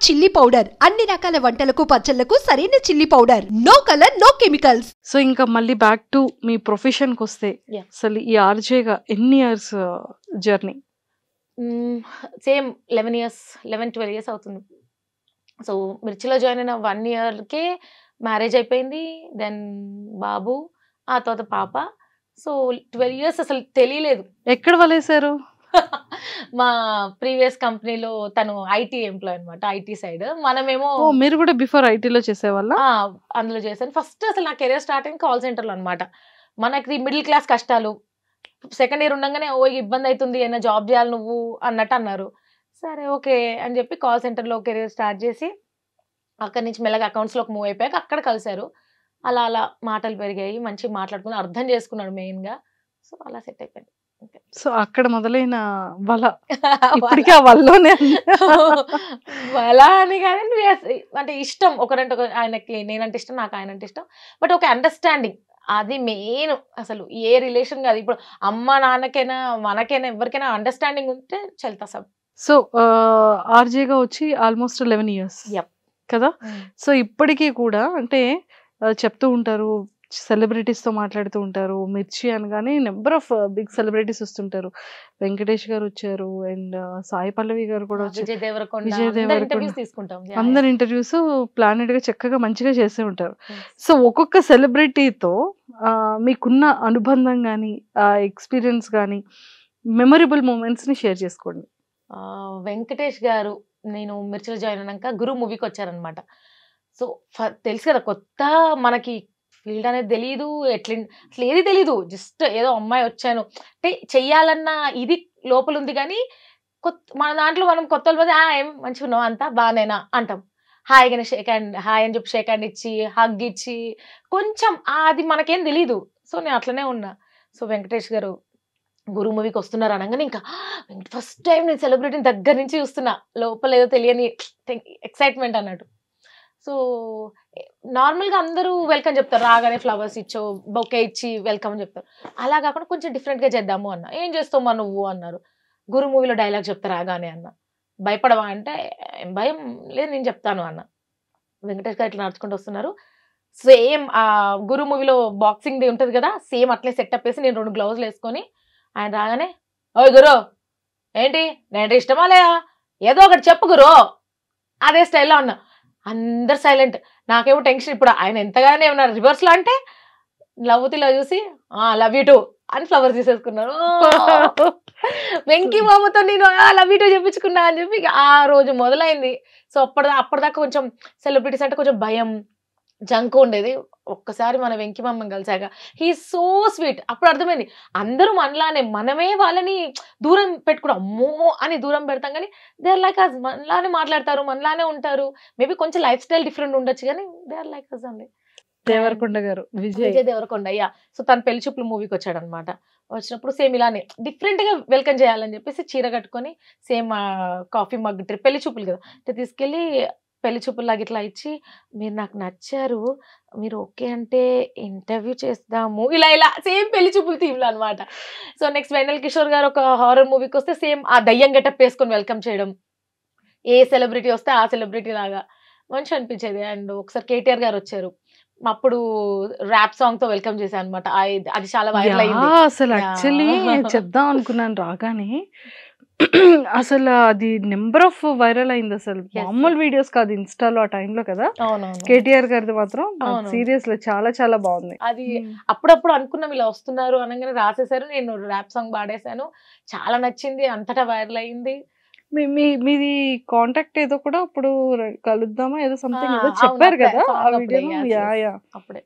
Chilli powder అన్ని రకాల వంటలకు పచ్చళ్లకు సరైన chilli powder. No colour no chemicals. So ఇంకా మళ్ళీ బ్యాక్ టు మీ ప్రొఫెషన్కి వస్తే అసలు ఈ ఆర్జేగా ఎన్ని ఇయర్స్ జర్నీ? సేమ్ 11-12 ఇయర్స్ అవుతుంది. సో మిర్చిలో జాయిన్ అయిన 1 ఇయర్కే మ్యారేజ్ అయిపోయింది. దెన్ బాబు, ఆ తర్వాత పాప. సో 12 ఇయర్స్ అసలు తెలియలేదు. ఎక్కడ వలేశారు? మా ప్రీవియస్ కంపెనీలో తను ఐటీ ఎంప్లాయ్ అనమాట, ఐటీ సైడ్. మనమేమో మీరు కూడా బిఫోర్ ఐటీలో చేసేవాళ్ళ? అందులో చేశాను. ఫస్ట్ అసలు నా కెరీర్ స్టార్ట్ అయింది కాల్ సెంటర్లో అనమాట. మనకి మిడిల్ క్లాస్ కష్టాలు. సెకండ్ ఇయర్ ఉండగానే ఇబ్బంది అవుతుంది, ఏమైనా జాబ్ చేయాలి నువ్వు అన్నట్టు అన్నారు. సరే ఓకే అని చెప్పి కాల్ సెంటర్లో కెరీర్ స్టార్ట్ చేసి అక్కడి నుంచి మెల్లగా అకౌంట్స్లోకి మూవ్ అయిపోయాక అక్కడ కలిశారు. అలా అలా మాటలు పెరిగాయి, మంచిగా మాట్లాడుకుని అర్థం చేసుకున్నాడు మెయిన్గా. సో అలా సెట్ అయిపోయింది. సో అక్కడ మొదలైన వల ఇప్పటికీ ఆ వల్లోనే వల అని కాదండి, అంటే ఇష్టం ఒకరంటే ఒక. ఆయనకి నేనంటే ఇష్టం, నాకు ఆయనంటే ఇష్టం. బట్ ఒక అండర్స్టాండింగ్ అది మెయిన్. అసలు ఏ రిలేషన్ కాదు, ఇప్పుడు అమ్మ నాన్నకైనా మనకైనా ఎవరికైనా అండర్స్టాండింగ్ ఉంటే చల్తా సబ్. సో ఆర్జేగా వచ్చి ఆల్మోస్ట్ 11 ఇయర్స్ కదా. సో ఇప్పటికీ కూడా అంటే చెప్తూ ఉంటారు, సెలబ్రిటీస్తో మాట్లాడుతూ ఉంటారు. మిర్చి అనగానే నెంబర్ ఆఫ్ బిగ్ సెలబ్రిటీస్ వస్తుంటారు. వెంకటేష్ గారు వచ్చారు, అండ్ సాయి పల్లవి గారు కూడా వచ్చారు, విజయ్ దేవరకొండ. అందరి ఇంటర్వ్యూస్ ప్లానెడ్ గా చక్కగా మంచిగా చేస్తూ ఉంటారు. సో ఒక్కొక్క సెలబ్రిటీతో మీకున్న అనుబంధం కానీ, ఎక్స్పీరియన్స్ కానీ, మెమరబుల్ మూమెంట్స్ ని షేర్ చేసుకోండి. వెంకటేష్ గారు నేను మిర్చిలో జాయిన్ అయినాక గురు మూవీకి వచ్చారనమాట. సో తెలుసు కదా, కొత్త మనకి ఫీల్డ్ అనేది తెలియదు, అసలు ఏది తెలీదు. జస్ట్ ఏదో అమ్మాయి వచ్చాను అంటే చెయ్యాలన్న ఇది లోపల ఉంది. కానీ మన దాంట్లో మనం కొత్త వాళ్ళ ఏం మంచిగా ఉన్నావు, అంతా బాగానేనా అంటాం. హాయిగానే షేక్ హ్యాండ్, హాయ్ అని చెప్పి షేక్ హ్యాండ్ ఇచ్చి హగ్ ఇచ్చి కొంచెం అది మనకేం తెలీదు. సో నేను అట్లనే ఉన్నా. సో వెంకటేష్ గారు గురు మూవీకి వస్తున్నారు అనగానే ఇంకా ఫస్ట్ టైం నేను సెలబ్రిటీని దగ్గర నుంచి చూస్తున్నా. లోపల ఏదో తెలియని ఎక్సైట్మెంట్ అన్నట్టు. సో నార్మల్గా అందరూ వెల్కమ్ చెప్తారు, రాగానే ఫ్లవర్స్ ఇచ్చో బొకే ఇచ్చి వెల్కమ్ అని చెప్తారు. అలా కాకుండా కొంచెం డిఫరెంట్గా చేద్దాము అన్న. ఏం చేస్తావు నువ్వు అన్నారు. గురు మూవీలో డైలాగ్ చెప్తా రాగానే అన్న. భయపడవా అంటే భయం లేదు నేను చెప్తాను అన్న. వెంకటేష్ గారు ఇట్లా నడుచుకుంటూ వస్తున్నారు. సేమ్ ఆ గురు మూవీలో బాక్సింగ్ డే ఉంటుంది కదా, సేమ్ అట్లే సెటప్ వేసి నేను 2 గ్లౌజులు వేసుకొని ఆయన రాగానే, ఓయ్ గురు ఏంటి నేను ఇష్టమా లేదా, ఏదో ఒకటి చెప్పు గురు, అదే స్టైల్లో ఉన్నా. అందరు సైలెంట్. నాకేమో టెన్షన్. ఇప్పుడు ఆయన ఎంతగానే ఉన్నారు రివర్స్లో అంటే లవ్వుతిలో చూసి లవ్ యూ టూ అని ఫ్లవర్స్ తీసేసుకున్నారు. వెంకీ మామతో నేను లవ్ యూ టూ చెప్పించుకున్నా అని చెప్పి ఆ రోజు మొదలైంది. సో అప్పటిదాకా కొంచెం సెలబ్రిటీస్ అంటే కొంచెం భయం, జంకు ఉండేది. ఒక్కసారి మన వెంకీ మామని కలిసాక హీ సో స్వీట్. అప్పుడు అర్థమైంది అందరూ మనలానే, మనమే వాళ్ళని దూరం పెట్టుకున్నాం, అమ్మో అని దూరం పెడతాం. కానీ దే ఆర్ లైక్ అస్, మనలానే మాట్లాడతారు, మనలానే ఉంటారు. మేబీ కొంచెం లైఫ్ స్టైల్ డిఫరెంట్ ఉండొచ్చు కానీ దే ఆర్ లైక్ అస్ అండి. దేవరకొండ గారు, విజయ్ దేవరకొండ. అయ్యా సో తను పెళ్లి చూపులు మూవీకి వచ్చాడు అనమాట. వచ్చినప్పుడు సేమ్ ఇలానే డిఫరెంట్ గా వెల్కమ్ చేయాలని చెప్పేసి చీర కట్టుకొని సేమ్ కాఫీ మగ్ పెళ్లి చూపులు కదా తీసుకెళ్ళి పెళ్లి చూపుల్లాగా ఇట్లా ఇచ్చి, మీరు నాకు నచ్చారు, మీరు ఓకే అంటే ఇంటర్వ్యూ చేద్దాము, ఇలా ఇలా సేమ్ పెళ్లి చూపులు థీమ్లో అనమాట. సో నెక్స్ట్ వెన్నెల కిషోర్ గారు ఒక హారర్ మూవీకి వస్తే సేమ్ ఆ దయ్యం గెటప్ వేసుకొని వెల్కమ్ చేయడం. ఏ సెలబ్రిటీ వస్తే ఆ సెలబ్రిటీ లాగా మంచి అనిపించేది. అండ్ ఒకసారి కేటీఆర్ గారు వచ్చారు, అప్పుడు ర్యాప్ సాంగ్ తో వెల్కమ్ చేశాను అనమాట. అది చాలా వైరల్ అయింది. అసలు యాక్చువల్లీ చెప్దాం అనుకున్నాను రాగానే, అసలు అది నెంబర్ ఆఫ్ వైరల్ అయింది. అసలు మామూలు వీడియోస్ కాదు ఇన్స్టాలో ఆ టైంలో కదా. కేటీఆర్ గారిది మాత్రం సీరియస్ లో చాలా చాలా బాగుంది. అది అప్పుడప్పుడు అనుకున్నాం ఇలా వస్తున్నారు అనగానే రాసేసారు, నేను ర్యాప్ సాంగ్ పాడేశాను, చాలా నచ్చింది, అంతటా వైరల్ అయింది. మీది కాంటాక్ట్ ఏదో కూడా అప్పుడు కలుద్దామా ఏదో సంథింగ్ ఏదో చెప్పారు కదా ఆ వీడియో. అప్పుడే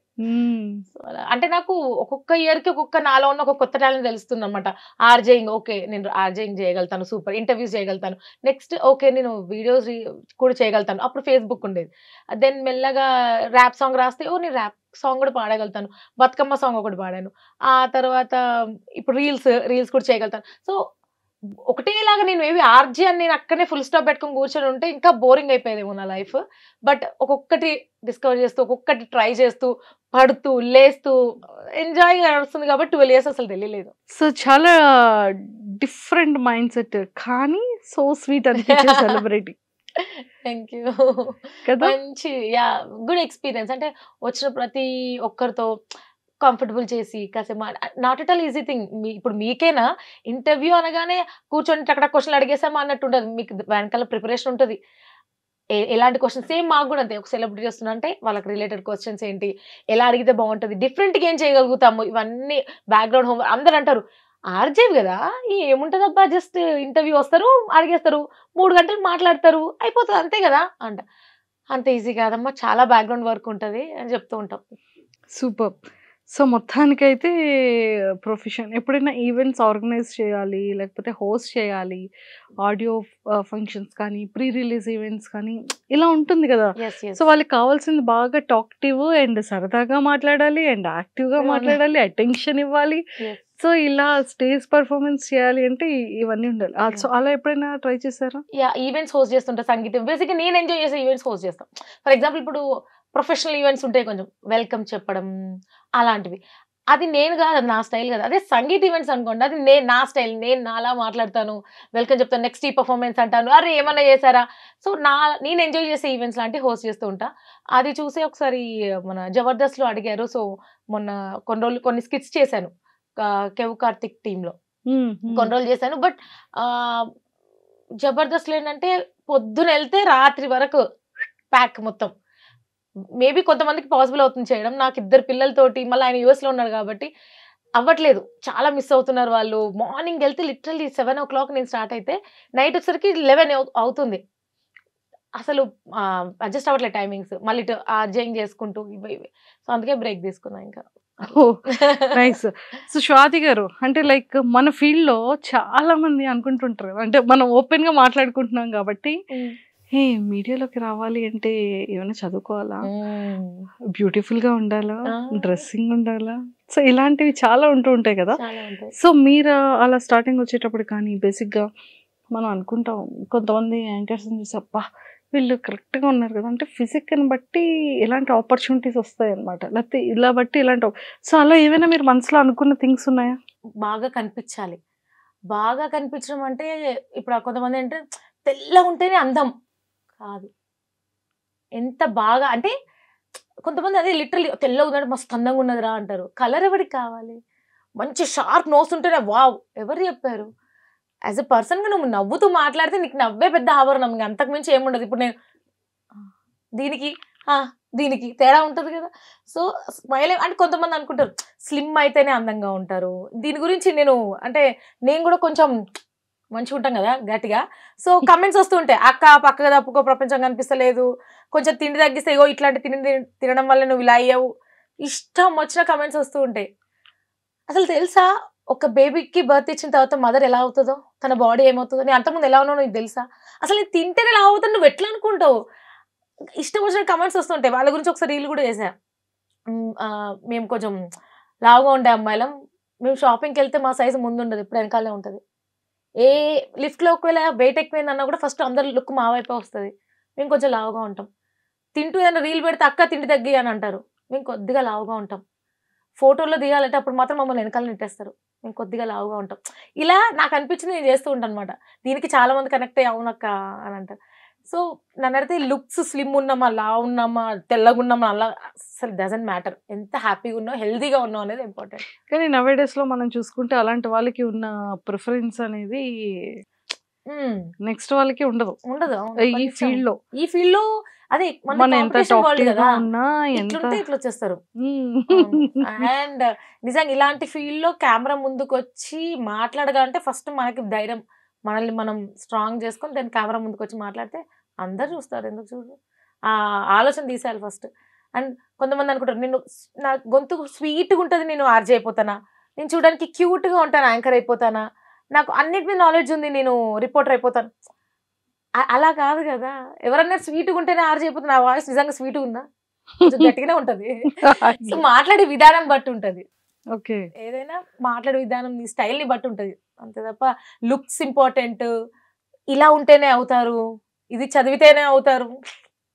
అంటే నాకు ఒక్కొక్క ఇయర్ కి ఒక్కొక్క నాలో ఉన్న ఒక కొత్త టాలెంట్ తెలుస్తుంది అనమాట. ఆర్జేయింగ్ ఓకే, నేను ఆర్జేయింగ్ చేయగలుగుతాను, సూపర్ ఇంటర్వ్యూస్ చేయగలుగుతాను. నెక్స్ట్ ఓకే నేను వీడియోస్ కూడా చేయగలుగుతాను. అప్పుడు ఫేస్బుక్ ఉండేది. దెన్ మెల్లగా ర్యాప్ సాంగ్ రాస్తే నేను ర్యాప్ సాంగ్ కూడా పాడగలుగుతాను. బతుకమ్మ సాంగ్ ఒకటి పాడాను. ఆ తర్వాత ఇప్పుడు రీల్స్ కూడా చేయగలుగుతాను. సో ఒకటేలాగా నేను ఏవి ఆర్జే అని నేను అక్కడనే ఫుల్ స్టాప్ పెట్టుకొని కూర్చొని ఉంటే ఇంకా బోరింగ్ అయిపోయేదేమో నా లైఫ్. బట్ ఒక్కొక్కటి డిస్కవర్ చేస్తూ, ఒక్కొక్కటి ట్రై చేస్తూ, పడుతూ లేస్తూ ఎంజాయ్ నడుస్తుంది కాబట్టి 12 ఇయర్స్ అసలు తెలియలేదు. సో చాలా డిఫరెంట్ మైండ్ సెట్ కానీ సో స్వీట్ అనిపించే సెలబ్రిటీ. Thank you. కదా? మంచి గుడ్ ఎక్స్పీరియన్స్. అంటే వచ్చిన ప్రతి ఒక్కరితో కంఫర్టబుల్ చేసి కాసేపు not at all easy thing. ఇప్పుడు మీకేనా ఇంటర్వ్యూ అనగానే కూర్చొని అక్కడ క్వశ్చన్లు అడిగేసామా అన్నట్టు ఉండదు. మీకు వెనకాల ప్రిపరేషన్ ఉంటుంది. ఎలాంటి క్వశ్చన్స్ సేమ్ మాకు కూడా అంతే. ఒక సెలబ్రిటీ వస్తున్నా అంటే వాళ్ళకి రిలేటెడ్ క్వశ్చన్స్ ఏంటి, ఎలా అడిగితే బాగుంటుంది, డిఫరెంట్గా ఏం చేయగలుగుతాము, ఇవన్నీ బ్యాక్గ్రౌండ్ హోమ్ అందరు అంటారు ఆర్జేవి కదా ఏముంటుందబ్బా జస్ట్ ఇంటర్వ్యూ వస్తారు అడిగేస్తారు 3 గంటలు మాట్లాడతారు అయిపోతుంది అంతే కదా అంట. అంత ఈజీ కాదమ్మా, చాలా బ్యాక్గ్రౌండ్ వర్క్ ఉంటుంది అని చెప్తూ ఉంటాం. సూపర్. సో మొత్తానికైతే ప్రొఫెషన్ ఎప్పుడైనా ఈవెంట్స్ ఆర్గనైజ్ చేయాలి, లేకపోతే హోస్ట్ చేయాలి, ఆడియో ఫంక్షన్స్ కానీ, ప్రీ రిలీజ్ ఈవెంట్స్ కానీ ఇలా ఉంటుంది కదా. సో వాళ్ళకి కావాల్సింది బాగా టాక్టివ్ అండ్ సరదాగా మాట్లాడాలి అండ్ యాక్టివ్గా మాట్లాడాలి, అటెన్షన్ ఇవ్వాలి. సో ఇలా స్టేజ్ పర్ఫార్మెన్స్ చేయాలి అంటే ఇవన్నీ ఉండాలి. సో అలా ఎప్పుడైనా ట్రై చేశారా? ఈవెంట్స్ హోస్ట్ చేస్తుంటా. సంగీతం బేసిక్గా నేను ఎంజాయ్ చేసే ఈవెంట్స్ హోస్ట్ చేస్తాను. ఫర్ ఎగ్జాంపుల్ ఇప్పుడు ప్రొఫెషనల్ ఈవెంట్స్ ఉంటాయి, కొంచెం వెల్కమ్ చెప్పడం అలాంటివి. అది నేను కాదు, అది నా స్టైల్ కదా. అదే సంగీత ఈవెంట్స్ అనుకోండి, అది నా స్టైల్, నేను నాలా మాట్లాడతాను, వెల్కమ్ చెప్తాను, నెక్స్ట్ ఈ పర్ఫార్మెన్స్ అంటాను, అరే ఏమన్నా చేశారా. సో నేను ఎంజాయ్ చేసే ఈవెంట్స్ లాంటివి హోస్ట్ చేస్తూ ఉంటా. అది చూసి ఒకసారి మన జబర్దస్త్లో అడిగారు. సో మొన్న కొన్ని స్కిట్స్ చేశాను కెవ్ కార్తిక్ టీంలో, కొన్ని రోజులు చేశాను. బట్ జబర్దస్త్లో ఏంటంటే పొద్దున వెళ్తే రాత్రి వరకు ప్యాక్ మొత్తం. మేబీ కొంతమందికి పాసిబుల్ అవుతుంది చేయడం, నాకు 2 పిల్లలతోటి, మళ్ళీ ఆయన యూఎస్లో ఉన్నాడు కాబట్టి అవ్వట్లేదు, చాలా మిస్ అవుతున్నారు వాళ్ళు. మార్నింగ్ వెళ్తే లిటరల్లీ 7 o'clock నేను స్టార్ట్ అయితే నైట్ వచ్చేసరికి 11 అవుతుంది. అసలు అడ్జస్ట్ అవ్వట్లేదు టైమింగ్స్, మళ్ళీ అర్జెంట్ చేసుకుంటూ ఇవి. సో అందుకే బ్రేక్ తీసుకున్నా ఇంకా. నైస్. సో స్వాతి గారు, అంటే లైక్ మన ఫీల్డ్ లో చాలా మంది అనుకుంటుంటారు, అంటే మనం ఓపెన్ గా మాట్లాడుకుంటున్నాం కాబట్టి ఏ మీడియాలోకి రావాలి అంటే ఏమైనా చదువుకోవాలా, బ్యూటిఫుల్ గా ఉండాలా, డ్రెస్సింగ్ ఉండాలా, సో ఇలాంటివి చాలా ఉంటూ ఉంటాయి కదా. సో మీరు అలా స్టార్టింగ్ వచ్చేటప్పుడు కానీ బేసిక్ గా మనం అనుకుంటాం, కొంతమంది యాంకర్స్ చూసి అబ్బా వీళ్ళు కరెక్ట్గా ఉన్నారు కదా, అంటే ఫిజిక్ని బట్టి ఎలాంటి ఆపర్చునిటీస్ వస్తాయి అనమాట, లేకపోతే ఇలా బట్టి ఇలాంటి. సో అలా ఏమైనా మీరు మనసులో అనుకున్న థింగ్స్ ఉన్నాయా? బాగా కనిపించాలి. బాగా కనిపించడం అంటే ఇప్పుడు కొంతమంది అంటే తెల్లగా ఉంటేనే అందం కాదు. ఎంత బాగా అంటే కొంతమంది అదే లిటరల్లీ తెల్లగా ఉన్నట్టు మస్తు అందంగా ఉన్నదిరా అంటారు. కలర్ ఎవరికి కావాలి? మంచి షార్ప్ నోస్ ఉంటేనే వావ్, ఎవరు చెప్పారు? యాజ్ ఎ పర్సన్గా నువ్వు నవ్వుతూ మాట్లాడితే నీకు నవ్వే పెద్ద ఆభరణం, ఇంకా అంతకు మించి ఏముండదు. ఇప్పుడు నేను దీనికి తేడా ఉంటుంది కదా. సో స్మైల్ అంటే కొంతమంది అనుకుంటారు స్లిమ్ అయితేనే అందంగా ఉంటారు. దీని గురించి నేను కూడా కొంచెం మంచిగా ఉంటాం కదా గట్టిగా. సో కమెంట్స్ వస్తూ ఉంటాయి, అక్క పక్కగా తప్పుకో, ప్రపంచం కనిపిస్తలేదు, కొంచెం తిండి తగ్గిస్తే ఇగో ఇట్లాంటి తినడం వల్ల నువ్వు ఇలా అయ్యావు, ఇష్టం వచ్చిన కమెంట్స్ వస్తూ ఉంటాయి. అసలు తెలుసా ఒక బేబీకి బర్త్ ఇచ్చిన తర్వాత మదర్ ఎలా అవుతుందో, తన బాడీ ఏమవుతుందో, నేను అంతకుముందు ఎలా ఉన్నావు నీకు తెలుసా, అసలు నేను తింటేనే ఎలా అవుతాను నువ్వు ఎట్లా అనుకుంటావు, ఇష్టం వచ్చిన కమెంట్స్ వస్తుంటాయి. వాళ్ళ గురించి ఒకసారి రీల్ కూడా చేశా. మేము కొంచెం లావుగా ఉండే అమ్మాయిలం, మేము షాపింగ్కి వెళ్తే మా సైజు ముందు ఉండదు, ఇప్పుడు వెనకాలే ఉంటుంది. ఏ లిఫ్ట్లో ఒకవేళ వెయిట్ ఎక్కువైందన్నా కూడా ఫస్ట్ అందరి లుక్ మా వైపే వస్తుంది. మేము కొంచెం లావుగా ఉంటాం. తింటూ ఏదైనా రీల్ పెడితే అక్క తిండి తగ్గి అని అంటారు, మేము కొద్దిగా లావుగా ఉంటాం. ఫోటోలో దిగాలంటే అప్పుడు మాత్రం మమ్మల్ని వెనకాల నెట్టేస్తారు, మేము కొద్దిగా లావుగా ఉంటాం. ఇలా నాకు అనిపించింది నేను చేస్తూ ఉంటాను అనమాట. దీనికి చాలా మంది కనెక్ట్ అయ్యి అవునక్క అని అంటారు. సో నన్ను అడిగితే లుక్స్ స్లిమ్ ఉన్నామా, లావు ఉన్నామా, తెల్లగా ఉన్నామా, అలా అసలు డజంట్ మ్యాటర్. ఎంత హ్యాపీగా ఉన్నావు, హెల్తీగా ఉన్నావు అనేది ఇంపార్టెంట్. కానీ నవే డేస్లో మనం చూసుకుంటే అలాంటి వాళ్ళకి ఉన్న ప్రిఫరెన్స్ అనేది నెక్స్ట్ వాళ్ళకి ఉండదు. ఈ ఫీల్డ్ లో అదే మన ఎంత టాక్టివ్గా ఉన్నా ఇట్లా వచ్చేస్తారు. అండ్ నిజంగా ఇలాంటి ఫీల్డ్ లో కెమెరా ముందుకు వచ్చి మాట్లాడగాలంటే ఫస్ట్ మనకి ధైర్యం, మనల్ని మనం స్ట్రాంగ్ చేసుకొని దాని కెమెరా ముందుకు వచ్చి మాట్లాడితే అందరు చూస్తారు. ఎందుకు చూడు, ఆ ఆలోచన తీసేయాలి ఫస్ట్. అండ్ కొంతమంది అనుకుంటారు నేను నా గొంతు స్వీట్గా ఉంటుంది, నేను ఆర్జే అయిపోతానా, నేను చూడడానికి క్యూట్గా ఉంటాను యాంకర్ అయిపోతానా, నాకు అన్నిటి మీద నాలెడ్జ్ ఉంది నేను రిపోర్టర్ అయిపోతాను, అలా కాదు కదా. ఎవరన్నా స్వీట్గా ఉంటేనే ఆర్జే అయిపోతాను, నా వాయిస్ నిజంగా స్వీట్గా ఉందా, కొంచెం గట్టిగానే ఉంటుంది. సో మాట్లాడే విధానం బట్టి ఉంటుంది. ఓకే, ఏదైనా మాట్లాడే విధానం నీ స్టైల్ని బట్టి ఉంటుంది అంతే తప్ప లుక్స్ ఇంపార్టెంట్, ఇలా ఉంటేనే అవుతారు, ఇది చదివితేనే అవుతారు